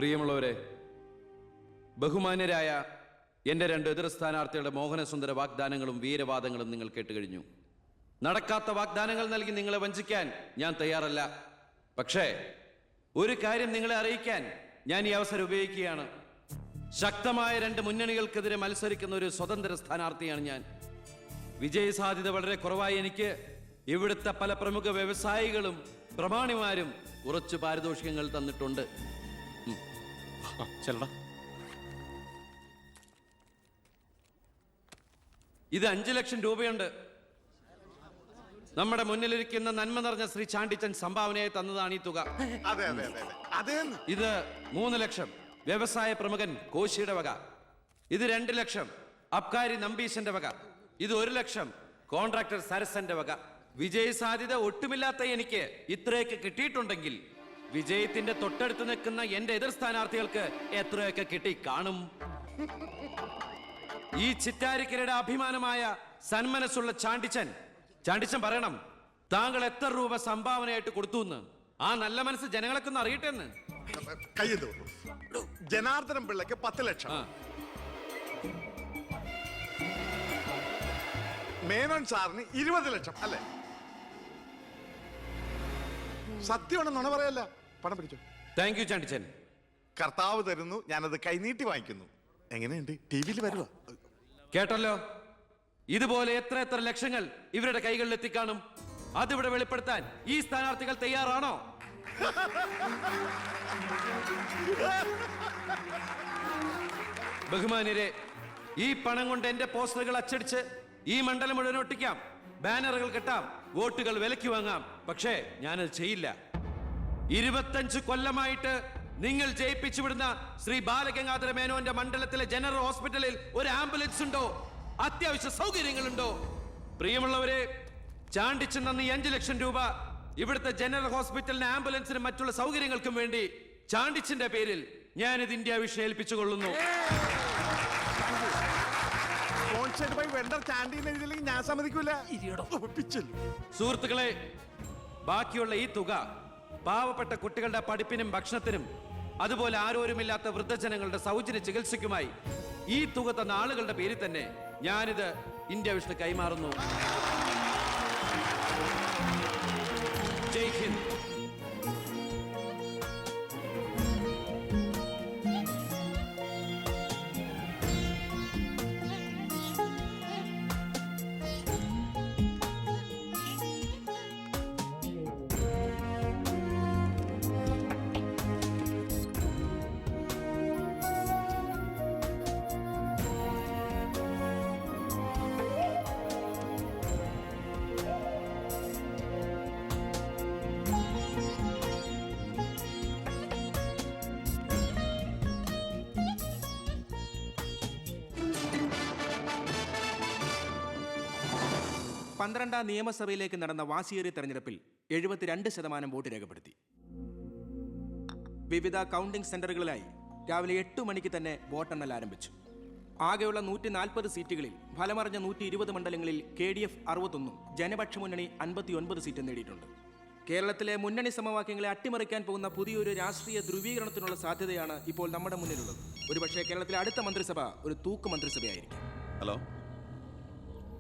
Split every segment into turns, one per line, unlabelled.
പ്രിയമുള്ളവരെ, ബഹുമാന്യരായ എൻ്റെ രണ്ട് എതിർ സ്ഥാനാർത്ഥികളുടെ മോഹനസുന്ദര വാഗ്ദാനങ്ങളും വീരവാദങ്ങളും നിങ്ങൾ കേട്ടുകഴിഞ്ഞു. നടക്കാത്ത വാഗ്ദാനങ്ങൾ നൽകി നിങ്ങളെ വഞ്ചിക്കാൻ ഞാൻ തയ്യാറല്ല. പക്ഷേ ഒരു കാര്യം നിങ്ങളെ അറിയിക്കാൻ ഞാൻ ഈ അവസരം ഉപയോഗിക്കുകയാണ്. ശക്തമായ രണ്ട് മുന്നണികൾക്കെതിരെ മത്സരിക്കുന്ന ഒരു സ്വതന്ത്ര സ്ഥാനാർത്ഥിയാണ് ഞാൻ. വിജയസാധ്യത വളരെ കുറവായി എനിക്ക് ഇവിടുത്തെ പല പ്രമുഖ വ്യവസായികളും പ്രമാണിമാരും കുറച്ച് പാരിതോഷികങ്ങൾ തന്നിട്ടുണ്ട്. ഇത് 5 ലക്ഷം രൂപയുണ്ട്. നമ്മുടെ മുന്നിലിരിക്കുന്ന നന്മ നിറഞ്ഞ ശ്രീ ചാണ്ടിച്ചൻ സംഭാവനയായി തന്നതാണ് ഈ തുക. ഇത് 3 ലക്ഷം വ്യവസായ പ്രമുഖൻ കോശിയുടെ വക. ഇത് 2 ലക്ഷം അബ്കാരി നമ്പീശന്റെ വക. ഇത് 1 ലക്ഷം കോൺട്രാക്ടർ സരസന്റെ വക. വിജയ സാധ്യത ഒട്ടുമില്ലാത്ത എനിക്ക് ഇത്രയൊക്കെ കിട്ടിയിട്ടുണ്ടെങ്കിൽ വിജയത്തിന്റെ തൊട്ടടുത്ത് നിൽക്കുന്ന എന്റെ എതിർ സ്ഥാനാർത്ഥികൾക്ക് എത്രയൊക്കെ കിട്ടി കാണും. ഈ ചിറ്റാരിക്കരയുടെ അഭിമാനമായ സന്മനസ്സുള്ള ചാണ്ടിച്ചൻ പറയണം, താങ്കൾ എത്ര രൂപ സംഭാവനയായിട്ട് കൊടുത്തു എന്ന്. ആ നല്ല മനസ്സ് ജനങ്ങളൊക്കെ ഒന്ന് അറിയട്ടെ എന്ന്.
ജനാർദ്ദനം പിള്ളയ്ക്ക് 10 ലക്ഷം, മേനോൻ സാറിന് 20 ലക്ഷം അല്ലേ? സത്യമാണ്, നുണ പറയല്ല. പണം പിടിച്ചു.
Thank you Chandichan.
കർത്താവ് തരുന്നു, ഞാനത് കൈനീട്ടി വാങ്ങിക്കുന്നു. എങ്ങനെയുണ്ട്? ടിവിയിൽ വരുക
കേട്ടല്ലോ. ഇതുപോലെ എത്ര ലക്ഷങ്ങൾ ഇവരുടെ കൈകളിൽ എത്തിക്കാണും. അതിവിടെ വെളിപ്പെടുത്താൻ ഈ സ്ഥാനാർത്ഥികൾ തയ്യാറാണോ? ബഹുമാന്യരെ, ഈ പണം കൊണ്ട് എന്റെ പോസ്റ്ററുകൾ അച്ചടിച്ച് ഈ മണ്ഡലം മുഴുവൻ ഒട്ടിക്കാം, ബാനറുകൾ കെട്ടാം, വോട്ടുകൾ വിലയ്ക്ക് വാങ്ങാം. പക്ഷേ ഞാനത് ചെയ്യില്ല. 25 കൊല്ലമായിട്ട് നിങ്ങൾ ജയിപ്പിച്ചു വിടുന്ന ശ്രീ ബാലഗംഗാധര മേനോന്റെ മണ്ഡലത്തിലെ ജനറൽ ഹോസ്പിറ്റലിൽ ഒരു ആംബുലൻസ് ഉണ്ടോ? അത്യാവശ്യ സൗകര്യങ്ങളുണ്ടോ? പ്രിയമുള്ളവരെ, ചാണ്ടിച്ചൻ നന്ദി 5 ലക്ഷം രൂപ ഇവിടുത്തെ ജനറൽ ഹോസ്പിറ്റലിന് ആംബുലൻസിനും മറ്റുള്ള സൗകര്യങ്ങൾക്കും വേണ്ടി ചാണ്ടിച്ചന്റെ പേരിൽ ഞാനിത് ഇന്ത്യ വിഷൻ ഏൽപ്പിച്ചുകൊള്ളുന്നു.
ഞാൻ സമ്മതിക്കൂല.
സുഹൃത്തുക്കളെ, ബാക്കിയുള്ള ഈ തുക പാവപ്പെട്ട കുട്ടികളുടെ പഠിപ്പിനും ഭക്ഷണത്തിനും അതുപോലെ ആരോരുമില്ലാത്ത വൃദ്ധജനങ്ങളുടെ സൗജന്യ ചികിത്സയ്ക്കുമായി ഈ തുക തന്ന ആളുകളുടെ പേരിൽ തന്നെ ഞാനിത് ഇന്ത്യ വിഷന് കൈമാറുന്നു. ജയ് ഹിന്ദ്.
പന്ത്രണ്ടാം നിയമസഭയിലേക്ക് നടന്ന വാശിയേറിയ തെരഞ്ഞെടുപ്പിൽ 72% വോട്ട് രേഖപ്പെടുത്തി. വിവിധ കൗണ്ടിംഗ് സെന്ററുകളിലായി രാവിലെ 8 മണിക്ക് തന്നെ വോട്ടെണ്ണൽ ആരംഭിച്ചു. ആകെയുള്ള 140 സീറ്റുകളിൽ ഫലമറിഞ്ഞ 120 മണ്ഡലങ്ങളിൽ KDF 61, ജനപക്ഷ മുന്നണി 59 സീറ്റ് നേടിയിട്ടുണ്ട്. കേരളത്തിലെ മുന്നണി സമവാക്യങ്ങളെ അട്ടിമറിക്കാൻ പോകുന്ന പുതിയൊരു രാഷ്ട്രീയ ധ്രുവീകരണത്തിനുള്ള സാധ്യതയാണ് ഇപ്പോൾ നമ്മുടെ മുന്നിലുള്ളത്. ഒരുപക്ഷെ കേരളത്തിലെ അടുത്ത മന്ത്രിസഭ ഒരു തൂക്ക് മന്ത്രിസഭയായിരിക്കും.
ഹലോ,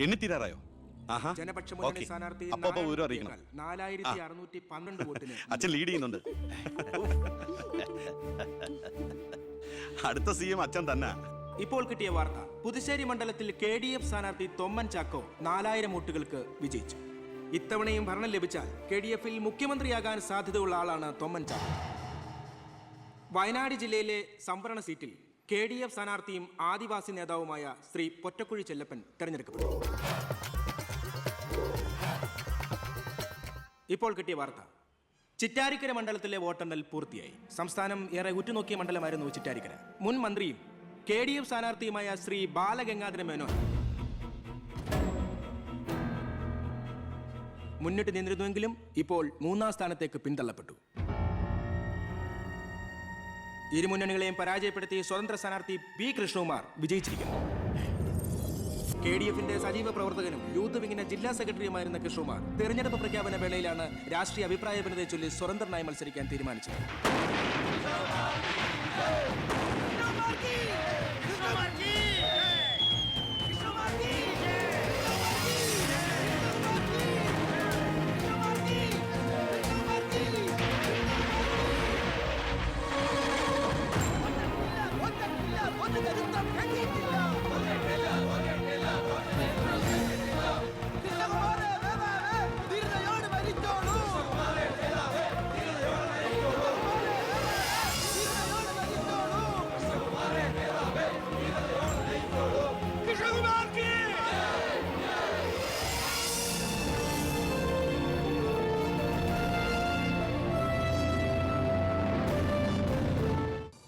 എണ്ണിത്തീരാറായോ?
ജനപക്ഷ മുന്നണി സ്ഥാനാർത്ഥി 4612 വോട്ടിന്
അച്ഛൻ ലീഡ് ചെയ്യുന്നുണ്ട്. അടുത്ത CM അച്ഛൻ തന്നെ.
ഇപ്പോൾ കിട്ടിയ വാർത്ത, പുതുശ്ശേരി മണ്ഡലത്തിൽ KDF സ്ഥാനാർത്ഥി തൊമ്മൻ ചാക്കോ 4000 വോട്ടുകൾക്ക് വിജയിച്ചു. ഇത്തവണയും ഭരണം ലഭിച്ചാൽ KDF-ൽ മുഖ്യമന്ത്രിയാകാൻ സാധ്യതയുള്ള ആളാണ് തൊമ്മൻ ചാക്കോ. വയനാട് ജില്ലയിലെ സംവരണ സീറ്റിൽ KDF സ്ഥാനാർത്ഥിയും ആദിവാസി നേതാവുമായ ശ്രീ പൊറ്റക്കുഴി ചെല്ലപ്പൻ തെരഞ്ഞെടുക്കപ്പെട്ടു. ഇപ്പോൾ കിട്ടിയ വാർത്ത, ചിറ്റാരിക്കര മണ്ഡലത്തിലെ വോട്ടെണ്ണൽ പൂർത്തിയായി. സംസ്ഥാനം ഏറെ ഉറ്റുനോക്കിയ മണ്ഡലമായിരുന്നു ചിറ്റാരിക്കര. മുൻ മന്ത്രിയും KDF സ്ഥാനാർത്ഥിയുമായ ശ്രീ ബാലഗംഗാധര മേനോൻ മുന്നിട്ട് നിന്നിരുന്നുവെങ്കിലും ഇപ്പോൾ 3ാം സ്ഥാനത്തേക്ക് പിന്തള്ളപ്പെട്ടു. ഇരു മുന്നണികളെയും പരാജയപ്പെടുത്തി സ്വതന്ത്ര സ്ഥാനാർത്ഥി P. കൃഷ്ണകുമാർ വിജയിച്ചിരിക്കുന്നു. KDF-ന്റെ സജീവ പ്രവർത്തകനും യൂത്ത് വിങ്ങിന്റെ ജില്ലാ സെക്രട്ടറിയുമായിരുന്ന കൃഷ്ണകുമാർ തെരഞ്ഞെടുപ്പ് പ്രഖ്യാപന വേളയിലാണ് രാഷ്ട്രീയ അഭിപ്രായ ഭിന്നതയെ ചൊല്ലി സ്വതന്ത്രനായി മത്സരിക്കാൻ തീരുമാനിച്ചത്.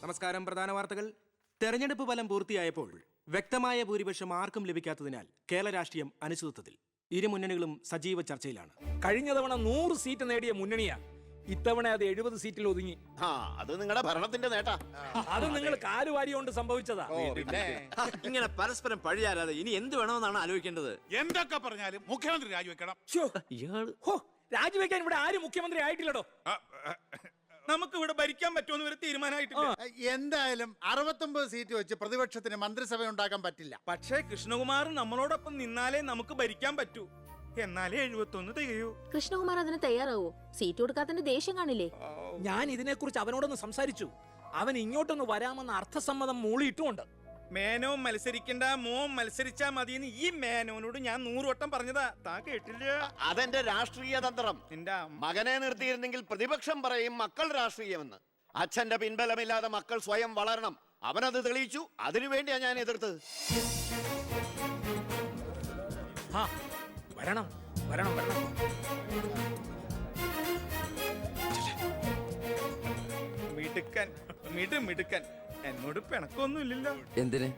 നമസ്കാരം. പ്രധാന വാർത്തകൾ. തെരഞ്ഞെടുപ്പ് ഫലം പൂർത്തിയായപ്പോൾ വ്യക്തമായ ഭൂരിപക്ഷം ആർക്കും ലഭിക്കാത്തതിനാൽ കേരള രാഷ്ട്രീയം അനിശ്ചിതത്വത്തിൽ. ഇരു മുന്നണികളും സജീവ ചർച്ചയിലാണ്.
കഴിഞ്ഞ തവണ 100 സീറ്റ് നേടിയ മുന്നണിയാ ഇത്തവണ അത് 70 സീറ്റിൽ ഒതുങ്ങി.
അത് നിങ്ങളുടെ ഭരണത്തിന്റെ നേട്ടാ.
അത് നിങ്ങൾ കാലുവാരി കൊണ്ട് സംഭവിച്ചതാ.
ഇങ്ങനെ പരസ്പരം പഴിയാരാതെ ഇനി എന്ത് വേണമെന്നാണ് ആലോചിക്കേണ്ടത്.
എന്തൊക്കെ പറഞ്ഞാലും മുഖ്യമന്ത്രി രാജിവെക്കണം.
രാജിവെക്കാൻ ഇവിടെ ആരും മുഖ്യമന്ത്രി ആയിട്ടില്ലടോ. നമുക്ക് ഇവിടെ ഭരിക്കാൻ പറ്റുമെന്ന് ഒരു തീരുമാനമായിട്ടില്ല.
എന്തായാലും 69 സീറ്റ് വെച്ച് പ്രതിപക്ഷത്തിന് മന്ത്രിസഭ ഉണ്ടാക്കാൻ പറ്റില്ല.
പക്ഷേ കൃഷ്ണകുമാർ നമ്മളോടൊപ്പം നിന്നാലേ നമുക്ക് ഭരിക്കാൻ പറ്റൂ. എന്നാലേ 71 തികയൂ.
കൃഷ്ണകുമാർ അതിന് തയ്യാറാവോ? സീറ്റ് കൊടുക്കാത്തതിന്റെ ദേഷ്യം കാണില്ലേ?
ഞാൻ ഇതിനെക്കുറിച്ച് അവനോടൊന്ന് സംസാരിച്ചു. അവൻ ഇങ്ങോട്ടൊന്ന് വരാമെന്ന അർത്ഥസമ്മതം മൂളിയിട്ടുമുണ്ട്. മേനോൻ മത്സരിക്കണ്ട, മോൻ മത്സരിച്ചാ മതിയെന്ന് ഈ മേനോനോട് ഞാൻ 100 വട്ടം പറഞ്ഞതാ. താ കേട്ടില്ല.
അതെന്റെ രാഷ്ട്രീയ തന്ത്രം.
നിന്റെ
മകനെ നിർത്തിയിരുന്നെങ്കിൽ പ്രതിപക്ഷം പറയും മക്കൾ രാഷ്ട്രീയമെന്ന്. അച്ഛന്റെ പിൻബലമില്ലാതെ മക്കൾ സ്വയം വളരണം. അവനത് തെളിയിച്ചു. അതിനുവേണ്ടിയാ ഞാൻ എതിർത്തത്.
വരണം വരണം വരണം. മിടുക്കൻ മിടുക്കൻ. എന്നോട് പിണക്കൊന്നുമില്ലല്ലോ.
എന്തിന്?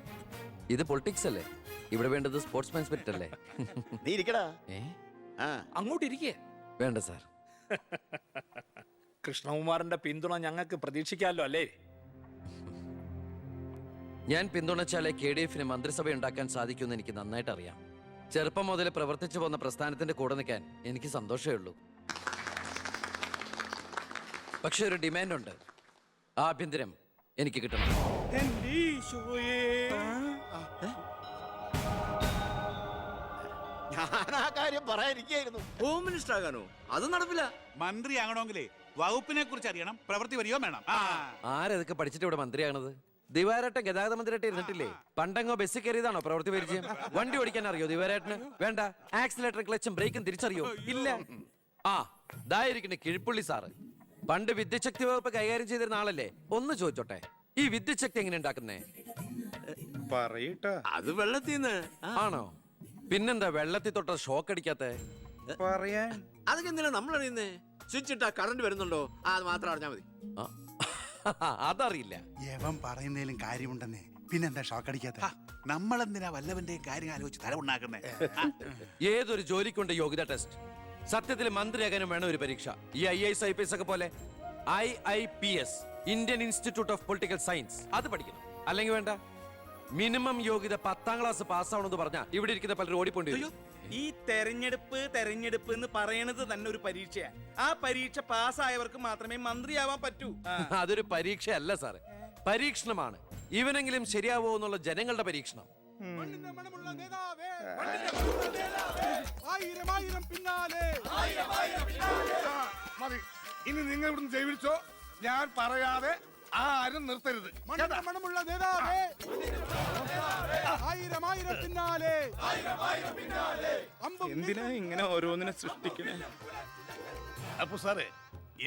ഇത് പൊളിറ്റിക്സ് അല്ലേ? ഇവിടെ വേണ്ടത് സ്പോർട്സ്മാൻ സ്പിരിറ്റ് അല്ലേ?
നീ ഇരിക്കടാ.
അങ്ങോട്ട് ഇരിക്കേ.
വേണ്ട സാർ.
കൃഷ്ണകുമാറിന്റെ പിന്തുണ ഞങ്ങൾക്ക് പ്രതീക്ഷിക്കാമല്ലോ അല്ലേ?
ഞാൻ പിന്തുണച്ചാലേ KDF-ന് മന്ത്രിസഭ ഉണ്ടാക്കാൻ സാധിക്കുമെന്ന് എനിക്ക് നന്നായിട്ട് അറിയാം. ചെറുപ്പം മുതൽ പ്രവർത്തിച്ചു പോന്ന പ്രസ്ഥാനത്തിന്റെ കൂടെ നിൽക്കാൻ എനിക്ക് സന്തോഷമേ ഉള്ളൂ. പക്ഷെ ഒരു ഡിമാൻഡ് ഉണ്ട്. ആഭ്യന്തരം എനിക്ക് കിട്ടണം.
ഞാൻ ആ കാര്യം പറയാനിരിക്കായിരുന്നു. Home minister ആകാനോ? അത് നടപ്പില്ല.
മന്ത്രി ആകണമെങ്കിലേ വകുപ്പിനെ കുറിച്ച് അറിയണം, പ്രവൃത്തി വരികയോ വേണം.
ആരതൊക്കെ പഠിച്ചിട്ട് ഇവിടെ മന്ത്രിയാണത്? ദിവാരേട്ടൻ ഗതാഗത മന്ത്രിയായിട്ട് ഇരുന്നിട്ടില്ലേ? പണ്ടങ്ങോ ബസ്സിൽ കയറിയതാണോ പ്രവൃത്തി പരിചയം? വണ്ടി ഓടിക്കാൻ അറിയോ ദിവാരേട്ടന്? വേണ്ട. ആക്സിലേറ്റർ ക്ലച്ചും ബ്രേക്കും തിരിച്ചറിയോ? ഇല്ല. ദായിരിക്കണേ കിഴിപ്പുള്ളി സാറ്. പണ്ട് വിദ്യുച്ഛക്തി വകുപ്പ് കൈകാര്യം ചെയ്തിരുന്ന ആളല്ലേ? ഒന്ന് ചോദിച്ചോട്ടെ, ഈ വിദ്യുച്ഛക്തി എങ്ങനെ ഉണ്ടാക്കുന്നേ?
അത് വെള്ളത്തിന്ന്.
ആണോ? പിന്നെന്താ വെള്ളത്തിൽ തൊട്ട ഷോക്ക് അടിക്കാത്ത?
അതൊക്കെ എന്തിനാ നമ്മൾ അറിയുന്നേ? സ്വിച്ച് ഇട്ടാ കറണ്ട് വരുന്നുണ്ടോ? അത് മാത്രം അറിഞ്ഞാ മതി.
അതറിയില്ല.
യവൻ പറയുന്നതിലും കാര്യമുണ്ടെന്നേ. പിന്നെന്താ ഷോക്ക് അടിക്കാത്ത?
നമ്മളെന്തിനാ വല്ലവന്റെയും കാര്യം ആലോചിച്ച് തല ഉണ്ടാക്കുന്നേ?
ഏതൊരു ജോലിക്കുണ്ട് യോഗ്യത ടെസ്റ്റ്. സത്യത്തിൽ മന്ത്രിയാകാനും വേണം ഒരു പരീക്ഷ. ഈ IAS IPS ഒക്കെ പോലെ IIPS, Indian institute of political science, അത് പഠിക്കണം. അല്ലെങ്കിൽ വേണ്ട. മിനിമം യോഗ്യത 10ാം ക്ലാസ് പാസ്സാവണമെന്ന് പറഞ്ഞാ ഇവിടെ ഇരിക്കുന്ന പലരും ഓടിപ്പോണ്ടി വരും.
ഈ തെരഞ്ഞെടുപ്പ് എന്ന് പറയണത് തന്നെ ഒരു പരീക്ഷയാ. ആ പരീക്ഷ പാസ്സായവർക്ക് മാത്രമേ മന്ത്രിയാവാൻ പറ്റൂ.
അതൊരു പരീക്ഷയല്ല സാറേ, പരീക്ഷണമാണ്. ഇവനെങ്കിലും ശരിയാവോ എന്നുള്ള ജനങ്ങളുടെ പരീക്ഷണം.
മതി. ഇനി നിങ്ങൾ ഇവിടുന്ന് ജൈവിച്ചോ. ഞാൻ പറയാതെ ആരും നിർത്തരുത്. മണമുള്ള നേതാവേ, ആയിരം ആയിരം പിന്നാലെ.
എന്തിനാ ഇങ്ങനെ ഓരോന്നിനെ സൃഷ്ടിക്കണേ?
അപ്പൊ സാറേ,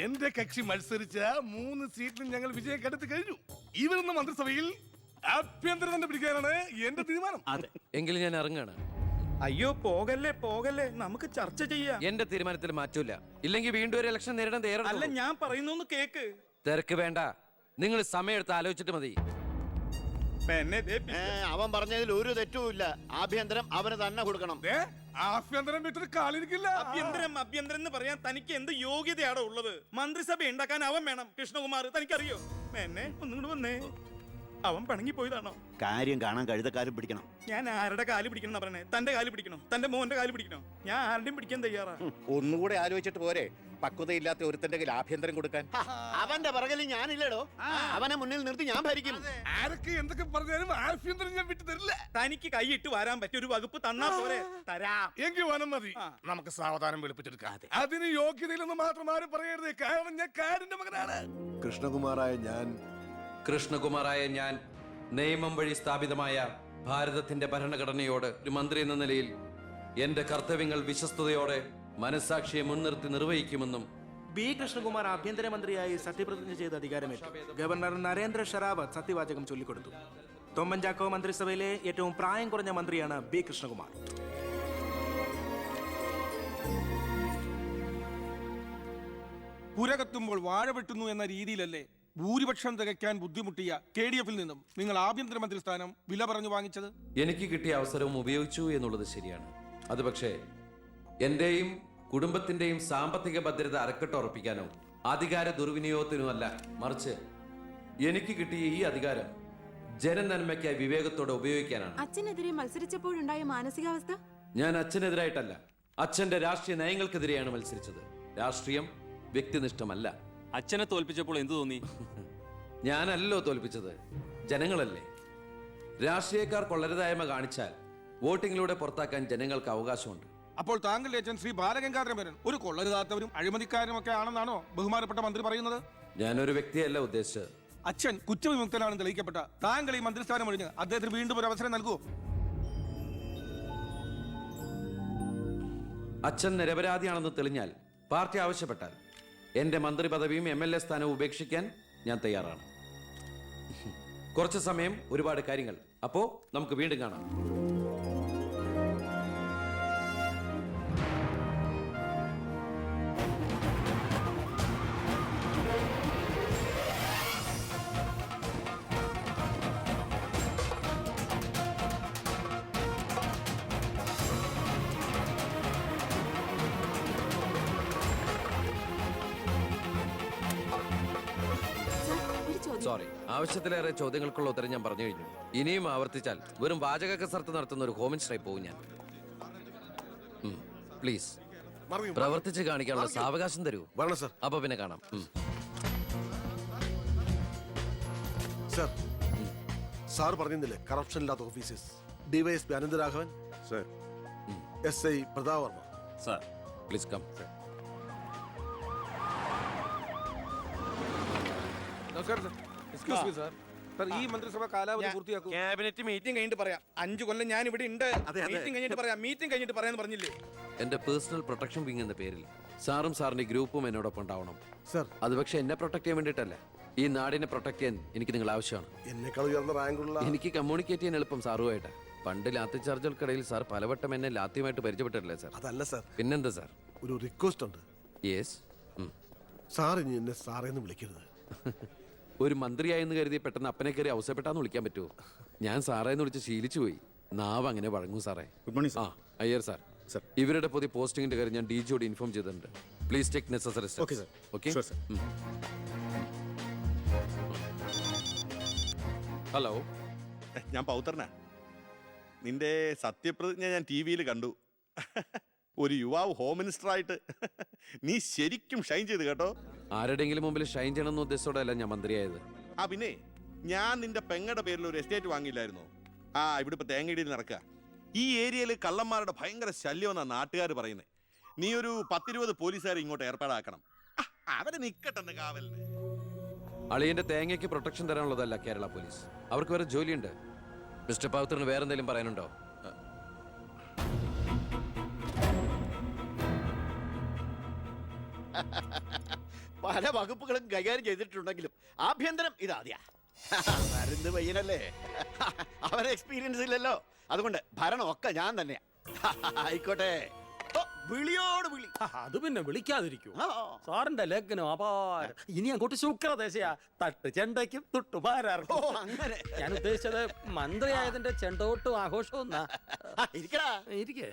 എന്റെ കക്ഷി മത്സരിച്ച 3 സീറ്റിലും ഞങ്ങൾ വിജയം കണ്ടെത്തി കഴിഞ്ഞു. ഇവരുന്ന മന്ത്രിസഭയിൽ ആഭ്യന്തരം തന്നെ പിടിക്കാനാണ് എന്റെ തീരുമാനം.
എങ്കിലും ഞാൻ ഇറങ്ങാണ്.
അയ്യോ പോകല്ലേ, നമുക്ക് ചർച്ച ചെയ്യാം.
എന്റെ തീരുമാനത്തിൽ മാറ്റൂല. ഇല്ലെങ്കിൽ വീണ്ടും ഒരു ഇലക്ഷൻ നേരിടാൻ
അല്ല,
തയ്യാറല്ല.
ഞാൻ പറയുന്നു കേക്ക്.
തിരക്ക് വേണ്ട. നിങ്ങൾ സമയമെടുത്ത് ആലോചിച്ചിട്ട് മതി.
അവൻ പറഞ്ഞതിൽ ഒരു തെറ്റുമില്ല. ആഭ്യന്തരം അവന് തന്നെ കൊടുക്കണം.
ആഭ്യന്തരം വിട്ടിട്ട് കാലിരിക്കില്ല.
അഭ്യന്തരം എന്ന് പറയാൻ തനിക്ക് എന്ത് യോഗ്യതയാണോ ഉള്ളത്? മന്ത്രിസഭ ഉണ്ടാക്കാൻ അവൻ വേണം. കൃഷ്ണകുമാർ തനിക്കറിയോ? എന്നെ ഒന്നും കൂടെ വന്നേ. അവൻ പിണങ്ങി പോയതാണോ?
കാര്യം കാണാൻ കഴുതക്കാരും പിടിക്കണം.
ഞാൻ ആരുടെ കാല് പിടിക്കണം പറഞ്ഞേ? തന്റെ കാല് പിടിക്കണോ? തന്റെ മോന്റെ കാല് പിടിക്കണോ? ഞാൻ ആരുടെയും പിടിക്കാൻ തയ്യാറാ.
ഒന്നുകൂടെ ആലോചിച്ചിട്ട് പോരെ പക്വതയില്ലാത്ത ഒരുത്തന്റെ കയ്യിൽ ആഭ്യന്തരം കൊടുക്കാൻ. അവന്റെ പിറകിൽ ഞാനില്ലടോ. അവനെ മുന്നിൽ നിർത്തി ഞാൻ ഭരിക്കും.
ആരൊക്കെ എന്തൊക്കെ പറഞ്ഞാലും ആഭ്യന്തരം ഞാൻ വിട്ടു തരില്ല.
തനിക്ക് കൈയിട്ട് വരാൻ പറ്റിയ ഒരു വകുപ്പ് തന്നാ പോരെ? തരാം.
എങ്കിൽ വനം മതി. നമുക്ക് സാവധാനം വെളുപ്പിച്ചെടുക്കാം. അതിന് യോഗ്യതയിലൊന്നും മാത്രം ആരും പറയരുത്. കാരണം ഞാൻ കാടിന്റെ മകനാണ്.
കൃഷ്ണകുമാറായ ഞാൻ നിയമം വഴി സ്ഥാപിതമായ ഭാരതത്തിന്റെ ഭരണഘടനയോട് ഒരു മന്ത്രി എന്ന നിലയിൽ എന്റെ കർത്തവ്യങ്ങൾ വിശ്വസ്തയോടെ മനസാക്ഷിയെ മുൻനിർത്തി നിർവഹിക്കുമെന്നും
ബി കൃഷ്ണകുമാർ ആഭ്യന്തരമന്ത്രിയായി സത്യപ്രതിജ്ഞ ചെയ്ത് അധികാരമേറ്റു. ഗവർണർ നരേന്ദ്ര ഷെറാവത്ത് സത്യവാചകം ചൊല്ലിക്കൊടുത്തു. തൊമ്മൻ ചാക്കോ മന്ത്രിസഭയിലെ ഏറ്റവും പ്രായം കുറഞ്ഞ മന്ത്രിയാണ് ബി കൃഷ്ണകുമാർ.
പുരകത്തുമ്പോൾ വാഴ വെട്ടുന്നു എന്ന രീതിയിലല്ലേ ഭൂരിപക്ഷം തികയ്ക്കാൻ ബുദ്ധിമുട്ടിയ KDF-ൽ നിന്നും നിങ്ങൾ ആഭ്യന്തരമന്ത്രി സ്ഥാനം വില പറഞ്ഞു വാങ്ങിച്ചത്?
എനിക്ക് കിട്ടിയ അവസരവും ഉപയോഗിച്ചു എന്നുള്ളത് ശരിയാണ്. അത് പക്ഷേ എന്റെയും കുടുംബത്തിന്റെയും സാമ്പത്തിക ഭദ്രത അരക്കെട്ടുറപ്പിക്കാനോ അധികാര ദുർവിനിയോഗത്തിനോ അല്ല, മറിച്ച് എനിക്ക് കിട്ടിയ ഈ അധികാരം ജനനന്മയ്ക്കായി വിവേകത്തോടെ ഉപയോഗിക്കാനാണ്.
അച്ഛനെതിരെ മത്സരിച്ചപ്പോഴുണ്ടായ മാനസികാവസ്ഥ?
ഞാൻ അച്ഛനെതിരായിട്ടല്ല, അച്ഛന്റെ രാഷ്ട്രീയ നയങ്ങൾക്കെതിരെയാണ് മത്സരിച്ചത്. രാഷ്ട്രീയം വ്യക്തിനിഷ്ഠമല്ല.
അച്ഛനെ തോൽപ്പിച്ചപ്പോൾ എന്തു തോന്നി?
ഞാനല്ലോ തോൽപ്പിച്ചത്, ജനങ്ങളല്ലേ. രാഷ്ട്രീയക്കാർ കൊള്ളരുതായ്മ കാണിച്ചാൽ വോട്ടിങ്ങിലൂടെ പുറത്താക്കാൻ ജനങ്ങൾക്ക് അവകാശമുണ്ട്.
അപ്പോൾ താങ്കളുടെ അച്ഛൻ ശ്രീ ബാലഗംഗാധരൻ ഒരു കൊള്ളരുതാത്തവരും അഴിമതിക്കാരും ഒക്കെ ആണെന്നാണോ ബഹുമാനപ്പെട്ട മന്ത്രി പറയുന്നത്?
ഞാനൊരു വ്യക്തിയല്ല ഉദ്ദേശിച്ചത്.
അച്ഛൻ കുറ്റവിമുക്തനാണെന്ന് തെളിയിക്കപ്പെട്ട താങ്കൾ ഈ മന്ത്രിസ്ഥാനം ഒഴിഞ്ഞ് അദ്ദേഹത്തിന് വീണ്ടും ഒരു അവസരം നൽകുമോ?
അച്ഛൻ നിരപരാധിയാണെന്ന് തെളിഞ്ഞാൽ പാർട്ടി ആവശ്യപ്പെട്ടാൽ എന്റെ മന്ത്രി പദവിയും MLA സ്ഥാനവും ഉപേക്ഷിക്കാൻ ഞാൻ തയ്യാറാണ്. കുറച്ച് സമയം, ഒരുപാട് കാര്യങ്ങൾ. അപ്പോ നമുക്ക് വീണ്ടും കാണാം. സോറി, ആവശ്യത്തിലേറെ ചോദ്യങ്ങൾക്കുള്ള ഉത്തരം ഞാൻ പറഞ്ഞു കഴിഞ്ഞു. ഇനിയും ആവർത്തിച്ചാൽ വെറും വാചക കസർത്ത് നടത്തുന്ന ഒരു ഹോം മിനിസ്റ്ററായി പോകും ഞാൻ. പ്ലീസ് പ്രവർത്തിച്ച് കാണിക്കാനുള്ള സാവകാശം തരൂ. അപ്പൊ പിന്നെ കാണാം.
സാർ പറഞ്ഞില്ലേ കറപ്ഷൻ ഇല്ലാത്ത officers? DYSP Anantharaghavan, SI Prathap Varma.
Sir
please come.
നമസ്കാരം sir. Excuse me sir. Sir, ഈ മന്ത്രിസഭ കാലാവധി പൂർത്തിയാക്കൂ.
ക്യാബിനറ്റ് മീറ്റിംഗ് കഴിഞ്ഞിട്ട് പറയാം. 5 കൊല്ലം ഞാൻ ഇവിടെ ഉണ്ട്. മീറ്റിംഗ് കഴിഞ്ഞിട്ട് പറയാം. മീറ്റിംഗ് കഴിഞ്ഞിട്ട് പറയാന്ന് പറഞ്ഞില്ലേ?
എന്റെ പേഴ്സണൽ പ്രൊട്ടക്ഷൻ വിങ് എന്ന പേരിൽ സാറും സാറിന്റെ ഗ്രൂപ്പും എന്നോടൊപ്പം ഉണ്ടാവണം
സർ.
അത് പക്ഷെ എന്നെ പ്രൊട്ടക്ട് ചെയ്യാൻ വേണ്ടിയിട്ടല്ല, ഈ നാടിനെ പ്രൊട്ടക്ട് ചെയ്യാൻ എനിക്ക് നിങ്ങൾ ആവശ്യമാണ്.
എന്നെക്കാൾ ഉയർന്ന റാങ്കുള്ള
എനിക്ക് കമ്മ്യൂണിക്കേറ്റ് ചെയ്യാൻ എളുപ്പം സാറുമായിട്ട്. പണ്ട് ലാത്തി ചാർജുകൾക്കിടയിൽ സാർ പലവട്ടം എന്നെ ലാത്തിയുമായിട്ട് പരിചയപ്പെട്ടിട്ടില്ലേ സാർ?
അതല്ല സർ,
പിന്നെന്താ സാർ?
ഒരു റിക്വസ്റ്റ് ഉണ്ട്.
യെസ്.
സാർ ഇനി എന്നെ സാറേന്ന് വിളിക്കരുത്.
ഒരു മന്ത്രിയായെന്ന് കരുതി പെട്ടെന്ന് അപ്പനെ കയറി അവസരപ്പെട്ടാന്ന് വിളിക്കാൻ പറ്റുമോ? ഞാൻ സാറേന്ന് വിളിച്ച് ശീലിച്ചു പോയി. നാവ് അങ്ങനെ വഴങ്ങും സാറേ.
Good morning.
അയ്യർ സാർ, ഇവരുടെ പുതിയ പോസ്റ്റിംഗിന്റെ കാര്യം ഞാൻ DGയോട് ഇൻഫോം ചെയ്തിട്ടുണ്ട്. Please take necessary steps.
Okay, sir.
Okay.
Sure, sir.
Hello,
ഞാൻ പൗത്രനാ. നിന്റെ സത്യപ്രതിജ്ഞ ഞാൻ TV-യിൽ കണ്ടു. ഒരു യുവാവ് ഹോം മിനിസ്റ്ററായിട്ട് നീ ശരിക്കും ഷൈൻ ചെയ്ത് കേട്ടോ.
ആരുടെയെങ്കിലും മുമ്പിൽ ഷൈൻ ചെയ്യണമെന്ന ഉദ്ദേശത്തോടെയല്ല ഞാൻ മന്ത്രിയായത്.
പിന്നെ ഞാൻ നിന്റെ പെങ്ങടെ പേരിൽ ഒരു എസ്റ്റേറ്റ് വാങ്ങിയില്ലായിരുന്നോ? ഇവിടെ ഇപ്പൊ തേങ്ങയിടിയിൽ നടക്കുക. ഈ ഏരിയയിൽ കള്ളന്മാരുടെ ഭയങ്കര ശല്യമെന്നാണ് നാട്ടുകാർ പറയുന്നത്. നീ ഒരു 10-20 പോലീസുകാരെ ഇങ്ങോട്ട് ഏർപ്പാടാക്കണം. അവരെ നിക്കട്ടെ കാവലിന്.
അളിയന്റെ തേങ്ങയ്ക്ക് പ്രൊട്ടക്ഷൻ തരാനുള്ളതല്ല കേരള പോലീസ്. അവർക്ക് വേറെ ജോലിയുണ്ട്. മിസ്റ്റർ പൗത്രന് വേറെ എന്തെങ്കിലും പറയാനുണ്ടോ?
പല വകുപ്പുകളും കൈകാര്യം ചെയ്തിട്ടുണ്ടെങ്കിലും ആഭ്യന്തരം ഇതാദ്യാ. മരുന്ന് പയ്യനല്ലേ, അവന് എക്സ്പീരിയൻസ് ഇല്ലല്ലോ. അതുകൊണ്ട് ഭരണമൊക്കെ ഞാൻ തന്നെയാ. ആയിക്കോട്ടെ, വിളിയോട് വിളി.
അത് പിന്നെ വിളിക്കാതിരിക്കൂ. സാറിന്റെ ലേഖനം അപാര. ഇനി അങ്ങോട്ട് ശുക്രദേശയാ. തട്ട് ചെണ്ടയ്ക്കും തുട്ടുപാരാർക്കും.
അങ്ങനെ
ഞാൻ ഉദ്ദേശിച്ചത് മന്ത്രിയായതിന്റെ ചെണ്ടോട്ടും ആഘോഷവും.
ഇരിക്കടാ.
ഇരിക്കേ,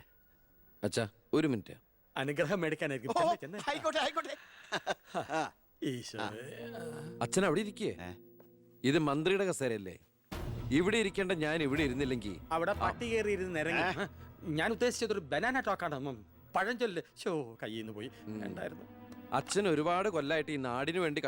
അച്ഛാ ഒരു മിനിറ്റ്.
അനുഗ്രഹം മേടിക്കാനായിരിക്കും.
ആയിക്കോട്ടെ ആയിക്കോട്ടെ.
ഈശോയെ.
അച്ഛൻ അവിടെ ഇരിക്കേ. ഇത് മന്ത്രിയുടെ കസേരയല്ലേ? ഇവിടെ ഇരിക്കേണ്ട ഞാൻ ഇവിടെ ഇരുന്നില്ലെങ്കിൽ
അവിടെ പട്ടി കയറി ഇരുന്ന് ഇറങ്ങി
ഞാൻ ഉദ്ദേശിച്ചത് ഒരു ബനാന ടോക്കാണ് പഴഞ്ചൊല്ല് ഷോ കയ്യിൽ നിന്ന് പോയി ഉണ്ടായിരുന്നു.
അച്ഛൻ ഒരുപാട് കൊല്ലായിട്ട് ഈ നാടിനു വേണ്ടി